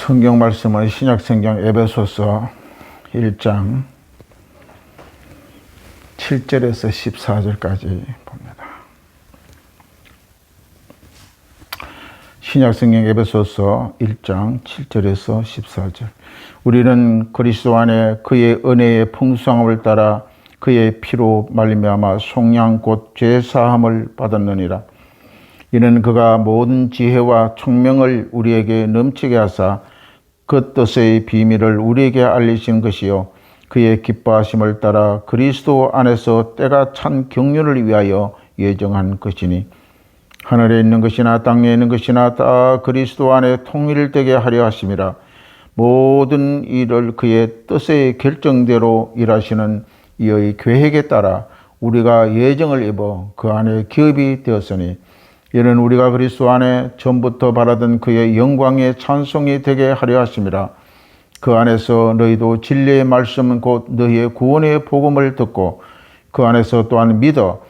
성경 말씀은 신약성경 에베소서 1장 7절에서 14절까지 봅니다. 신약성경 에베소서 1장 7절에서 14절. 우리는 그리스도 안에 그의 은혜의 풍성함을 따라 그의 피로 말미암아 속량 곧 죄사함을 받았느니라. 이는 그가 모든 지혜와 총명을 우리에게 넘치게 하사 그 뜻의 비밀을 우리에게 알리신 것이요 그의 기뻐하심을 따라 그리스도 안에서 때가 찬 경륜을 위하여 예정한 것이니 하늘에 있는 것이나 땅에 있는 것이나 다 그리스도 안에 통일되게 하려 하심이라. 모든 일을 그의 뜻의 결정대로 일하시는 이의 계획에 따라 우리가 예정을 입어 그 안에 기업이 되었으니 이는 우리가 그리스도 안에 전부터 바라던 그의 영광의 찬송이 되게 하려 하심이라. 그 안에서 너희도 진리의 말씀 곧 너희의 구원의 복음을 듣고 그 안에서 또한 믿어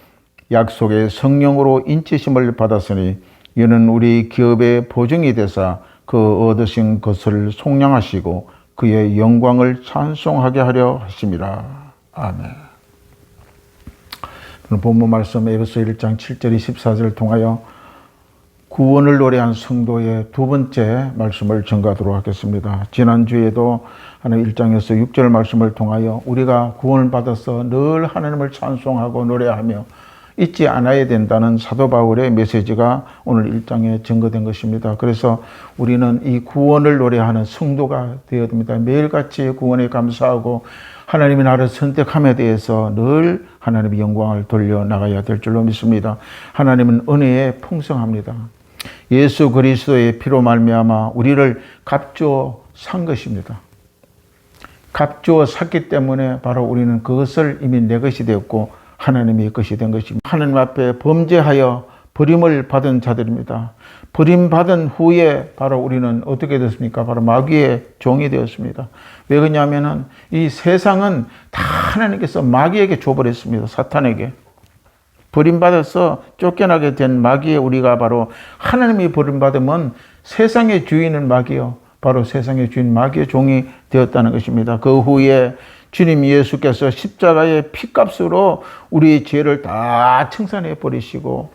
약속의 성령으로 인치심을 받았으니 이는 우리 기업의 보증이 되사 그 얻으신 것을 속량하시고 그의 영광을 찬송하게 하려 하심이라. 아멘. 본문 말씀 에베소 1장 7절 24절을 통하여 구원을 노래한 성도의 두 번째 말씀을 전가하도록 하겠습니다. 지난주에도 하나님 1장에서 6절 말씀을 통하여 우리가 구원을 받아서 늘 하나님을 찬송하고 노래하며 잊지 않아야 된다는 사도 바울의 메시지가 오늘 1장에 증거된 것입니다. 그래서 우리는 이 구원을 노래하는 성도가 되어야 됩니다. 매일같이 구원에 감사하고 하나님의 나라를 선택함에 대해서 늘 하나님의 영광을 돌려나가야 될 줄로 믿습니다. 하나님은 은혜에 풍성합니다. 예수 그리스도의 피로 말미암아 우리를 값주어 산 것입니다. 값주어 샀기 때문에 바로 우리는 그것을 이미 내 것이 되었고 하나님의 것이 된 것입니다. 하나님 앞에 범죄하여 버림을 받은 자들입니다. 버림받은 후에 바로 우리는 어떻게 됐습니까? 바로 마귀의 종이 되었습니다. 왜 그러냐면은 이 세상은 다 하나님께서 마귀에게 줘버렸습니다. 사탄에게. 버림받아서 쫓겨나게 된 마귀에 우리가 바로 하나님이 버림받으면 세상의 주인은 마귀요. 바로 세상의 주인 마귀의 종이 되었다는 것입니다. 그 후에 주님 예수께서 십자가의 피값으로 우리의 죄를 다 청산해 버리시고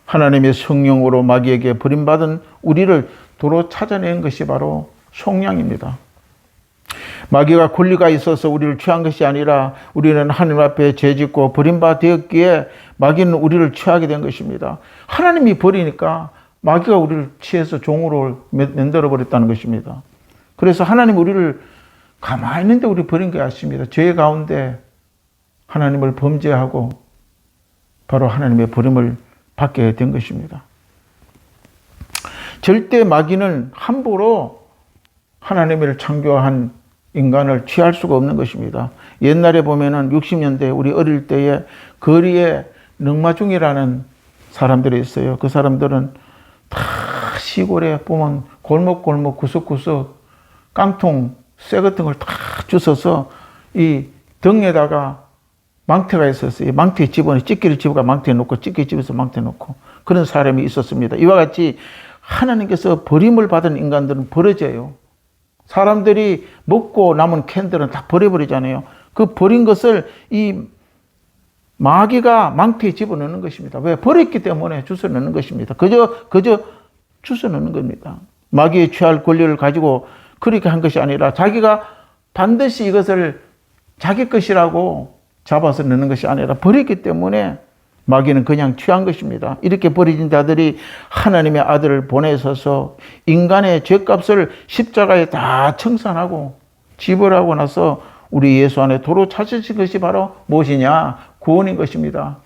하나님의 성령으로 마귀에게 버림받은 우리를 도로 찾아낸 것이 바로 속량입니다. 마귀가 권리가 있어서 우리를 취한 것이 아니라 우리는 하나님 앞에 죄짓고 버림받았기에 마귀는 우리를 취하게 된 것입니다. 하나님이 버리니까 마귀가 우리를 취해서 종으로 만들어 버렸다는 것입니다. 그래서 하나님 우리를 가만히 있는데 우리 버린 게 아닙니다. 죄 가운데 하나님을 범죄하고 바로 하나님의 버림을 받게 된 것입니다. 절대 마귀는 함부로 하나님을 창조한 인간을 취할 수가 없는 것입니다. 옛날에 보면은 60년대 우리 어릴 때에 거리에 능마중이라는 사람들이 있어요. 그 사람들은 다 시골에 보면 골목골목 구석구석 깡통 쇠 같은 걸 다 주워서 이 등에다가 망태가 있었어요. 망태에 집어넣어 찌개를 집어가 망태에 놓고 찌개 집어서 망태에 놓고 그런 사람이 있었습니다. 이와 같이 하나님께서 버림을 받은 인간들은 버려져요. 사람들이 먹고 남은 캔들은 다 버려버리잖아요. 그 버린 것을 이 마귀가 망태에 집어넣는 것입니다. 왜? 버렸기 때문에 주워 넣는 것입니다. 그저 주워 넣는 겁니다. 마귀에 취할 권리를 가지고 그렇게 한 것이 아니라 자기가 반드시 이것을 자기 것이라고 잡아서 넣는 것이 아니라 버렸기 때문에 마귀는 그냥 취한 것입니다. 이렇게 버려진 자들이 하나님의 아들을 보내셔서 인간의 죄값을 십자가에 다 청산하고 지불하고 나서 우리 예수 안에 도로 찾으신 것이 바로 무엇이냐? 구원인 것입니다.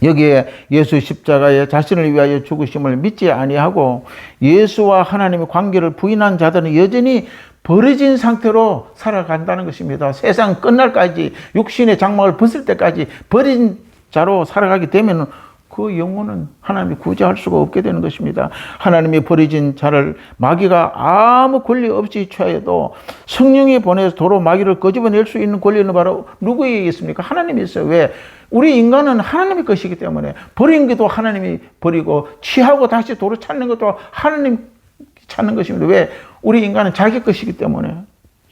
여기에 예수 십자가에 자신을 위하여 죽으심을 믿지 아니하고 예수와 하나님의 관계를 부인한 자들은 여전히 버려진 상태로 살아간다는 것입니다. 세상 끝날까지 육신의 장막을 벗을 때까지 버린 자로 살아가게 되면 그 영혼은 하나님이 구제할 수가 없게 되는 것입니다. 하나님이 버려진 자를 마귀가 아무 권리 없이 취하여도 성령이 보내서 도로 마귀를 끄집어낼 수 있는 권리는 바로 누구에게 있습니까? 하나님이 있어요. 왜? 우리 인간은 하나님의 것이기 때문에 버린 것도 하나님이 버리고 취하고 다시 도로 찾는 것도 하나님 찾는 것입니다. 왜? 우리 인간은 자기 것이기 때문에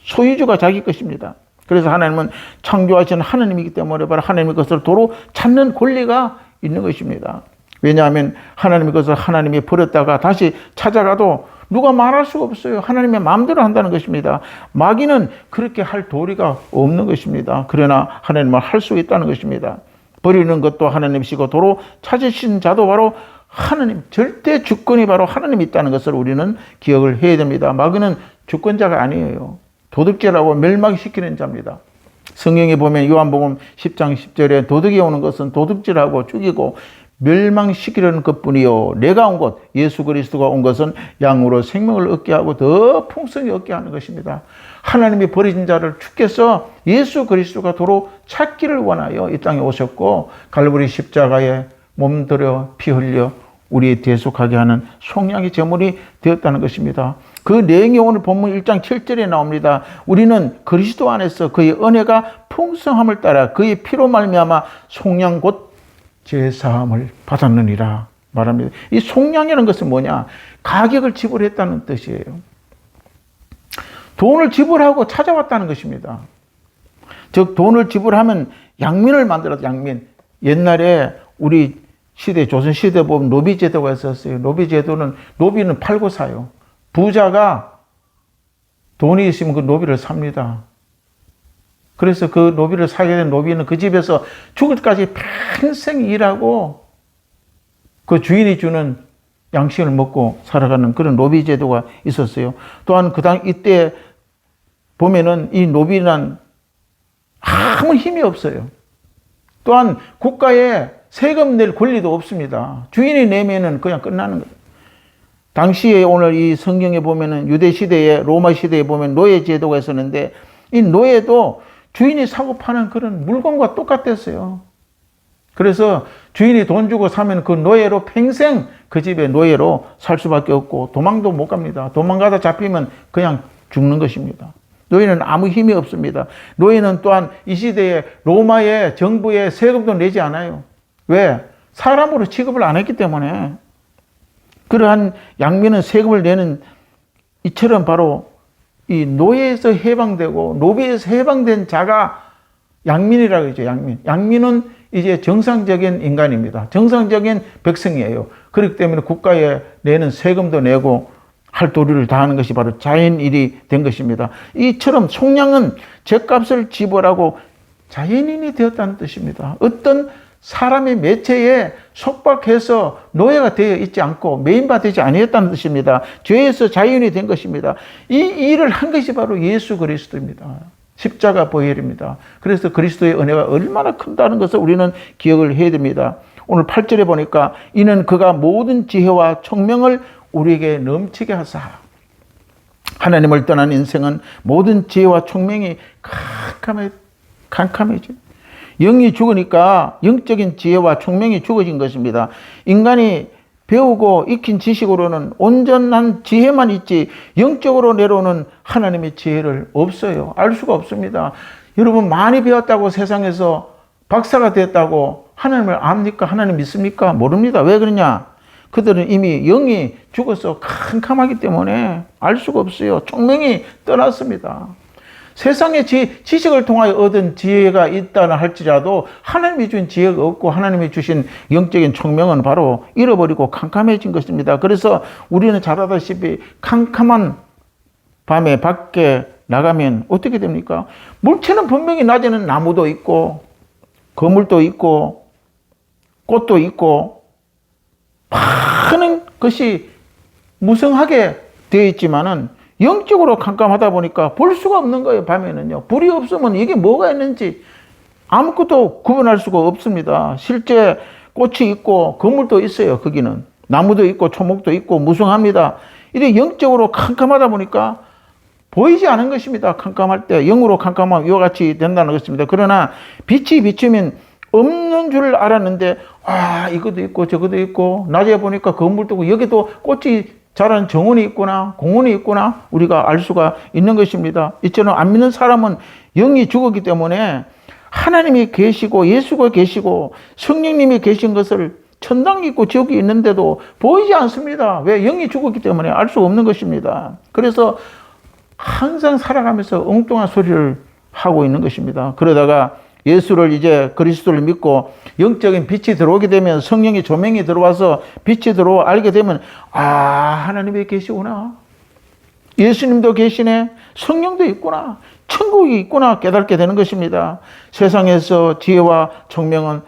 소유주가 자기 것입니다. 그래서 하나님은 창조하신 하나님이기 때문에 바로 하나님의 것을 도로 찾는 권리가 있는 것입니다. 왜냐하면 하나님의 것을 하나님이 버렸다가 다시 찾아가도 누가 말할 수가 없어요. 하나님의 마음대로 한다는 것입니다. 마귀는 그렇게 할 도리가 없는 것입니다. 그러나 하나님은 할 수 있다는 것입니다. 버리는 것도 하나님이시고 도로 찾으신 자도 바로 하나님, 절대 주권이 바로 하나님이 있다는 것을 우리는 기억을 해야 됩니다. 마귀는 주권자가 아니에요. 도둑질하고 멸망시키는 자입니다. 성경에 보면 요한복음 10장 10절에 도둑이 오는 것은 도둑질하고 죽이고 멸망시키려는 것뿐이요 내가 온 것 예수 그리스도가 온 것은 양으로 생명을 얻게 하고 더 풍성히 얻게 하는 것입니다. 하나님이 버려진 자를 주께서 예수 그리스도가 도로 찾기를 원하여 이 땅에 오셨고 갈보리 십자가에 몸들여 피 흘려 우리의 대속하게 하는 속량의 제물이 되었다는 것입니다. 그 내용이 오늘 본문 1장 7절에 나옵니다. 우리는 그리스도 안에서 그의 은혜가 풍성함을 따라 그의 피로 말미암아 속량 곧 제사함을 받았느니라 말합니다. 이 속량이라는 것은 뭐냐? 가격을 지불했다는 뜻이에요. 돈을 지불하고 찾아왔다는 것입니다. 즉 돈을 지불하면 양민을 만들어서 양민. 옛날에 우리 시대 조선시대 보면 노비제도가 있었어요. 노비제도는 노비는 팔고 사요. 부자가 돈이 있으면 그 노비를 삽니다. 그래서 그 노비를 사게 된 노비는 그 집에서 죽을 때까지 평생 일하고 그 주인이 주는 양식을 먹고 살아가는 그런 노비 제도가 있었어요. 또한 이때 보면은 이 노비는 아무 힘이 없어요. 또한 국가에 세금 낼 권리도 없습니다. 주인이 내면은 그냥 끝나는 거예요. 당시에 오늘 이 성경에 보면은 유대 시대에 로마 시대에 보면 노예 제도가 있었는데 이 노예도 주인이 사고 파는 그런 물건과 똑같았어요. 그래서 주인이 돈 주고 사면 그 노예로 평생 그 집에 노예로 살 수밖에 없고 도망도 못 갑니다. 도망가다 잡히면 그냥 죽는 것입니다. 노예는 아무 힘이 없습니다. 노예는 또한 이 시대에 로마의 정부에 세금도 내지 않아요. 왜? 사람으로 취급을 안 했기 때문에. 그러한 양민은 세금을 내는 이처럼 바로 이 노예에서 해방되고 노비에서 해방된 자가 양민이라고 하죠. 양민. 양민은 이제 정상적인 인간입니다. 정상적인 백성이에요. 그렇기 때문에 국가에 내는 세금도 내고 할 도리를 다하는 것이 바로 자연인이 된 것입니다. 이처럼 속량은 죗값을 지불하고 자연인이 되었다는 뜻입니다. 어떤 사람의 매체에 속박해서 노예가 되어 있지 않고 메인바되지 아니었다는 뜻입니다. 죄에서 자연이 된 것입니다. 이 일을 한 것이 바로 예수 그리스도입니다. 십자가 보혈입니다. 그래서 그리스도의 은혜가 얼마나 큰다는 것을 우리는 기억을 해야 됩니다. 오늘 8절에 보니까 이는 그가 모든 지혜와 총명을 우리에게 넘치게 하사. 하나님을 떠난 인생은 모든 지혜와 총명이 캄캄해져. 영이 죽으니까 영적인 지혜와 총명이 죽어진 것입니다. 인간이 배우고 익힌 지식으로는 온전한 지혜만 있지 영적으로 내려오는 하나님의 지혜를 없어요. 알 수가 없습니다. 여러분 많이 배웠다고 세상에서 박사가 됐다고 하나님을 압니까? 하나님 믿습니까? 모릅니다. 왜 그러냐? 그들은 이미 영이 죽어서 캄캄하기 때문에 알 수가 없어요. 총명이 떠났습니다. 세상의 지식을 통하여 얻은 지혜가 있다나 할지라도 하나님이 주신 지혜가 없고 하나님이 주신 영적인 총명은 바로 잃어버리고 캄캄해진 것입니다. 그래서 우리는 잘 알다시피 캄캄한 밤에 밖에 나가면 어떻게 됩니까? 물체는 분명히 낮에는 나무도 있고 거물도 있고 꽃도 있고 많은 것이 무성하게 되어 있지만은 영적으로 캄캄하다 보니까 볼 수가 없는 거예요. 밤에는요. 불이 없으면 이게 뭐가 있는지 아무것도 구분할 수가 없습니다. 실제 꽃이 있고 건물도 있어요. 거기는 나무도 있고 초목도 있고 무성합니다. 이래 영적으로 캄캄하다 보니까 보이지 않은 것입니다. 캄캄할 때 영으로 캄캄하면 이와 같이 된다는 것입니다. 그러나 빛이 비추면 없는 줄 알았는데 이것도 있고 저것도 있고 낮에 보니까 건물도 있고 여기도 꽃이 자라는 정원이 있구나 공원이 있구나 우리가 알 수가 있는 것입니다. 이처럼 안 믿는 사람은 영이 죽었기 때문에 하나님이 계시고 예수가 계시고 성령님이 계신 것을 천당이 있고 지옥이 있는데도 보이지 않습니다. 왜? 영이 죽었기 때문에 알 수 없는 것입니다. 그래서 항상 살아가면서 엉뚱한 소리를 하고 있는 것입니다. 그러다가 예수를 이제 그리스도를 믿고 영적인 빛이 들어오게 되면, 성령의 조명이 들어와서 빛이 들어와 알게 되면, 아, 하나님이 계시구나. 예수님도 계시네. 성령도 있구나. 천국이 있구나 깨닫게 되는 것입니다. 세상에서 지혜와 총명은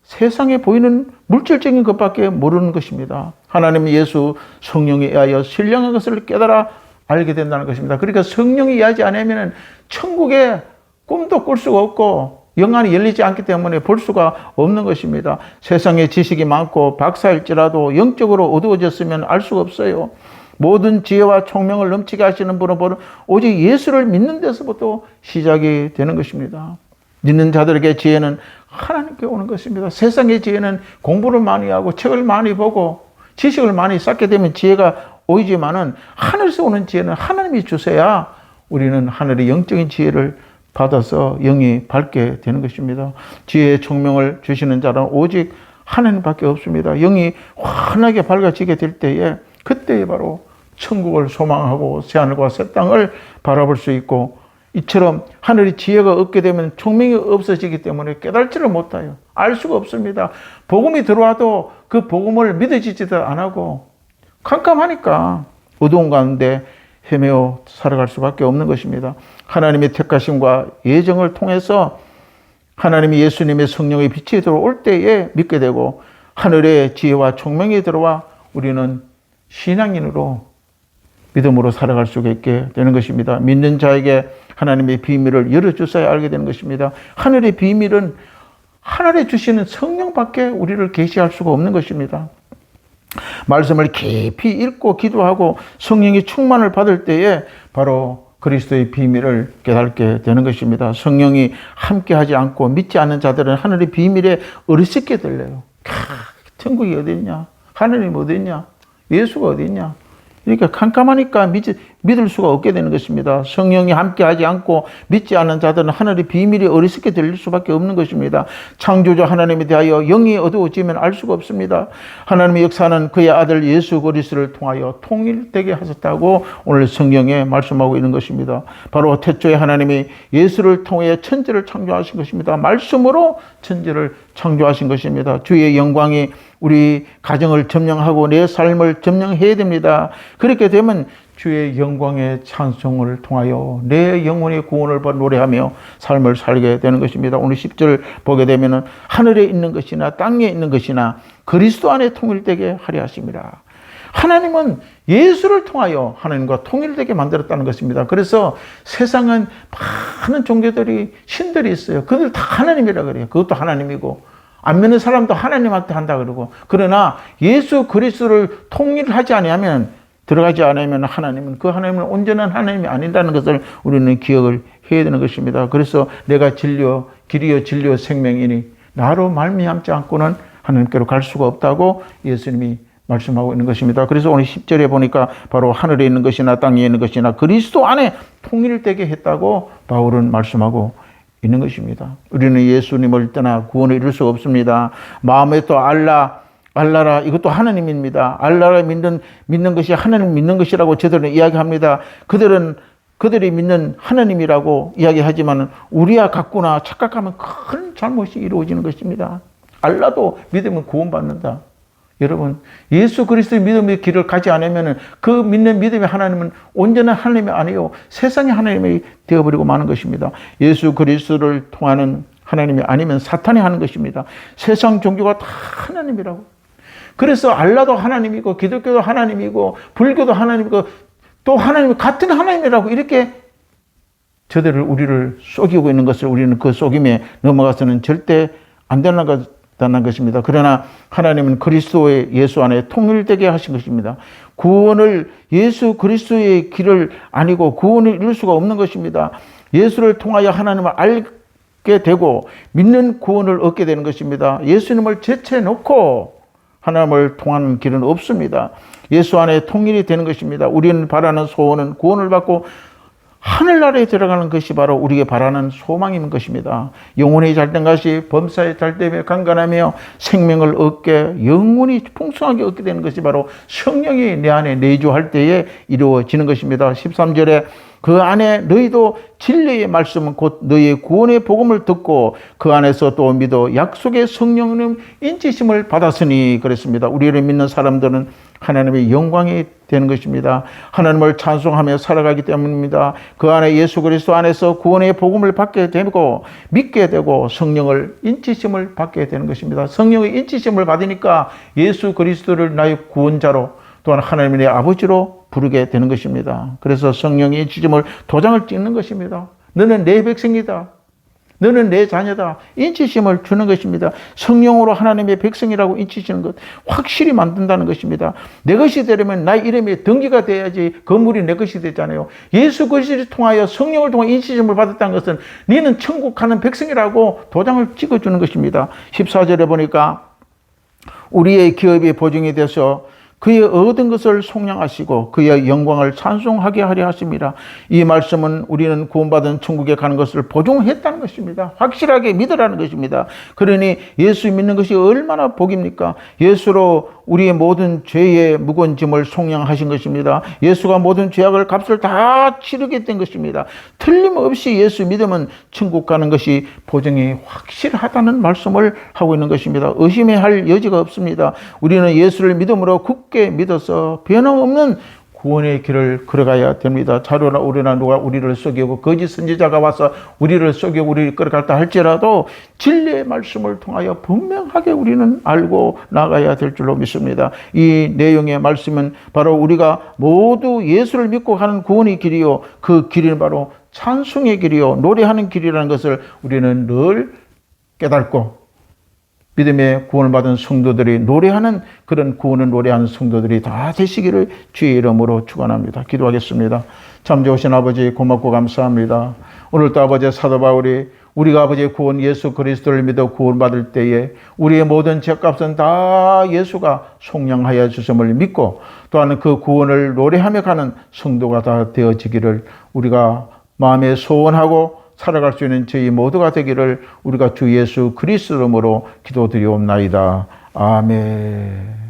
세상에 보이는 물질적인 것밖에 모르는 것입니다. 하나님, 예수, 성령에 의하여 신령한 것을 깨달아 알게 된다는 것입니다. 그러니까 성령이 의하지 않으면 천국에 꿈도 꿀 수가 없고 영안이 열리지 않기 때문에 볼 수가 없는 것입니다. 세상에 지식이 많고 박사일지라도 영적으로 어두워졌으면 알 수가 없어요. 모든 지혜와 총명을 넘치게 하시는 분은 오직 예수를 믿는 데서부터 시작이 되는 것입니다. 믿는 자들에게 지혜는 하나님께 오는 것입니다. 세상의 지혜는 공부를 많이 하고 책을 많이 보고 지식을 많이 쌓게 되면 지혜가 오이지만은, 하늘에서 오는 지혜는 하나님이 주셔야 우리는 하늘의 영적인 지혜를 받아서 영이 밝게 되는 것입니다. 지혜의 총명을 주시는 자는 오직 하나님밖에 없습니다. 영이 환하게 밝아지게 될 때에, 그때에 바로 천국을 소망하고 새하늘과 새 땅을 바라볼 수 있고, 이처럼 하늘의 지혜가 없게 되면 총명이 없어지기 때문에 깨달지를 못해요. 알 수가 없습니다. 복음이 들어와도 그 복음을 믿어지지도 안 하고 캄캄하니까 어두운 가운데 헤매어 살아갈 수밖에 없는 것입니다. 하나님의 택하심과 예정을 통해서 하나님이 예수님의 성령의 빛이 들어올 때에 믿게 되고, 하늘의 지혜와 총명이 들어와 우리는 신앙인으로 믿음으로 살아갈 수 있게 되는 것입니다. 믿는 자에게 하나님의 비밀을 열어주셔야 알게 되는 것입니다. 하늘의 비밀은 하늘에 주시는 성령밖에 우리를 계시할 수가 없는 것입니다. 말씀을 깊이 읽고 기도하고 성령의 충만을 받을 때에 바로 그리스도의 비밀을 깨닫게 되는 것입니다. 성령이 함께하지 않고 믿지 않는 자들은 하늘의 비밀에 어리석게 들려요. 천국이 어디 있냐? 하나님 어디 있냐? 예수가 어디 있냐? 이렇게 캄캄하니까 믿을 수가 없게 되는 것입니다. 성령이 함께하지 않고 믿지 않는 자들은 하늘의 비밀이 어리석게 들릴 수밖에 없는 것입니다. 창조주 하나님에 대하여 영이 어두워지면 알 수가 없습니다. 하나님의 역사는 그의 아들 예수 그리스도를 통하여 통일되게 하셨다고 오늘 성경에 말씀하고 있는 것입니다. 바로 태초에 하나님이 예수를 통해 천지를 창조하신 것입니다. 말씀으로 천지를 창조하신 것입니다. 주의 영광이 우리 가정을 점령하고 내 삶을 점령해야 됩니다. 그렇게 되면 주의 영광의 찬송을 통하여 내 영혼의 구원을 노래하며 삶을 살게 되는 것입니다. 오늘 10절 보게 되면 하늘에 있는 것이나 땅에 있는 것이나 그리스도 안에 통일되게 하려 하십니다. 하나님은 예수를 통하여 하나님과 통일되게 만들었다는 것입니다. 그래서 세상은 많은 종교들이 신들이 있어요. 그들 다 하나님이라 그래요. 그것도 하나님이고 안 믿는 사람도 하나님한테 한다 그러고, 그러나 예수 그리스도를 통일하지 않으면, 들어가지 않으면 하나님은, 그 하나님은 온전한 하나님이 아니라는 것을 우리는 기억을 해야 되는 것입니다. 그래서 내가 진리요 길이요 진리요 생명이니 나로 말미암지 않고는 하나님께로 갈 수가 없다고 예수님이 말씀하고 있는 것입니다. 그래서 오늘 10절에 보니까 바로 하늘에 있는 것이나 땅에 있는 것이나 그리스도 안에 통일되게 했다고 바울은 말씀하고 있는 것입니다. 우리는 예수님을 떠나 구원을 이룰 수가 없습니다. 마음에 또 알라라 이것도 하나님입니다. 알라라 믿는 것이 하나님 믿는 것이라고 저들은 이야기합니다. 그들이 믿는 하나님이라고 이야기하지만 우리야 같구나 착각하면 큰 잘못이 이루어지는 것입니다. 알라도 믿으면 구원받는다. 여러분, 예수 그리스도의 믿음의 길을 가지 않으면 그 믿는 믿음의 하나님은 온전한 하나님이 아니요 세상의 하나님이 되어버리고 마는 것입니다. 예수 그리스도를 통하는 하나님이 아니면 사탄이 하는 것입니다. 세상 종교가 다 하나님이라고. 그래서 알라도 하나님이고 기독교도 하나님이고 불교도 하나님이고 또 하나님이 같은 하나님이라고 이렇게 우리를 속이고 있는 것을 우리는 그 속임에 넘어가서는 절대 안 되는 것입니다. 그러나 하나님은 그리스도의 예수 안에 통일되게 하신 것입니다. 구원을 예수 그리스도의 길을 아니고 구원을 이룰 수가 없는 것입니다. 예수를 통하여 하나님을 알게 되고 믿는 구원을 얻게 되는 것입니다. 예수님을 제쳐놓고 하나님을 통하는 길은 없습니다. 예수 안에 통일이 되는 것입니다. 우리는 바라는 소원은 구원을 받고 하늘나라에 들어가는 것이 바로 우리에게 바라는 소망인 것입니다. 영혼이 잘된 것이 범사에 잘되며 강건하며 생명을 얻게 영혼이 풍성하게 얻게 되는 것이 바로 성령이 내 안에 내주할 때에 이루어지는 것입니다. 13절에 그 안에 너희도 진리의 말씀은 곧 너희의 구원의 복음을 듣고 그 안에서 또 믿어 약속의 성령님 인치심을 받았으니 그랬습니다. 우리를 믿는 사람들은 하나님의 영광이 되는 것입니다. 하나님을 찬송하며 살아가기 때문입니다. 그 안에 예수 그리스도 안에서 구원의 복음을 받게 되고 믿게 되고 성령을 인치심을 받게 되는 것입니다. 성령의 인치심을 받으니까 예수 그리스도를 나의 구원자로 또한 하나님의 내 아버지로 부르게 되는 것입니다. 그래서 성령의 인치심을 도장을 찍는 것입니다. 너는 내 백성이다. 너는 내 자녀다. 인치심을 주는 것입니다. 성령으로 하나님의 백성이라고 인치시는 것 확실히 만든다는 것입니다. 내 것이 되려면 나의 이름이 등기가 돼야지 건물이 내 것이 되잖아요. 예수 그리스도를 통하여 성령을 통해 인치심을 받았다는 것은 너는 천국 가는 백성이라고 도장을 찍어주는 것입니다. 14절에 보니까 우리의 기업이 보증이 돼서 그의 얻은 것을 속량하시고 그의 영광을 찬송하게 하려 하십니다. 이 말씀은 우리는 구원받은 천국에 가는 것을 보증했다는 것입니다. 확실하게 믿으라는 것입니다. 그러니 예수 믿는 것이 얼마나 복입니까? 예수로 우리의 모든 죄의 무거운 짐을 속량하신 것입니다. 예수가 모든 죄악을 값을 다 치르게 된 것입니다. 틀림없이 예수 믿으면 천국 가는 것이 보증이 확실하다는 말씀을 하고 있는 것입니다. 의심해야 할 여지가 없습니다. 우리는 예수를 믿음으로 굳게 믿어서 변함없는 구원의 길을 걸어가야 됩니다. 자료나 우리나 누가 우리를 속이고 거짓 선지자가 와서 우리를 속이고 우리를 끌어갔다 할지라도 진리의 말씀을 통하여 분명하게 우리는 알고 나가야 될 줄로 믿습니다. 이 내용의 말씀은 바로 우리가 모두 예수를 믿고 가는 구원의 길이요 그 길은 바로 찬송의 길이요 노래하는 길이라는 것을 우리는 늘 깨닫고 믿음의 구원을 받은 성도들이 노래하는 그런 구원을 노래하는 성도들이 다 되시기를 주의 이름으로 축원합니다. 기도하겠습니다. 참 좋으신 아버지 고맙고 감사합니다. 오늘도 아버지 사도 바울이 우리가 아버지의 구원 예수 그리스도를 믿어 구원받을 때에 우리의 모든 죄값은 다 예수가 속량하여 주심을 믿고 또한 그 구원을 노래하며 가는 성도가 다 되어지기를 우리가 마음에 소원하고 살아갈 수 있는 저희 모두가 되기를 우리가 주 예수 그리스도 이름으로 기도드리옵나이다. 아멘.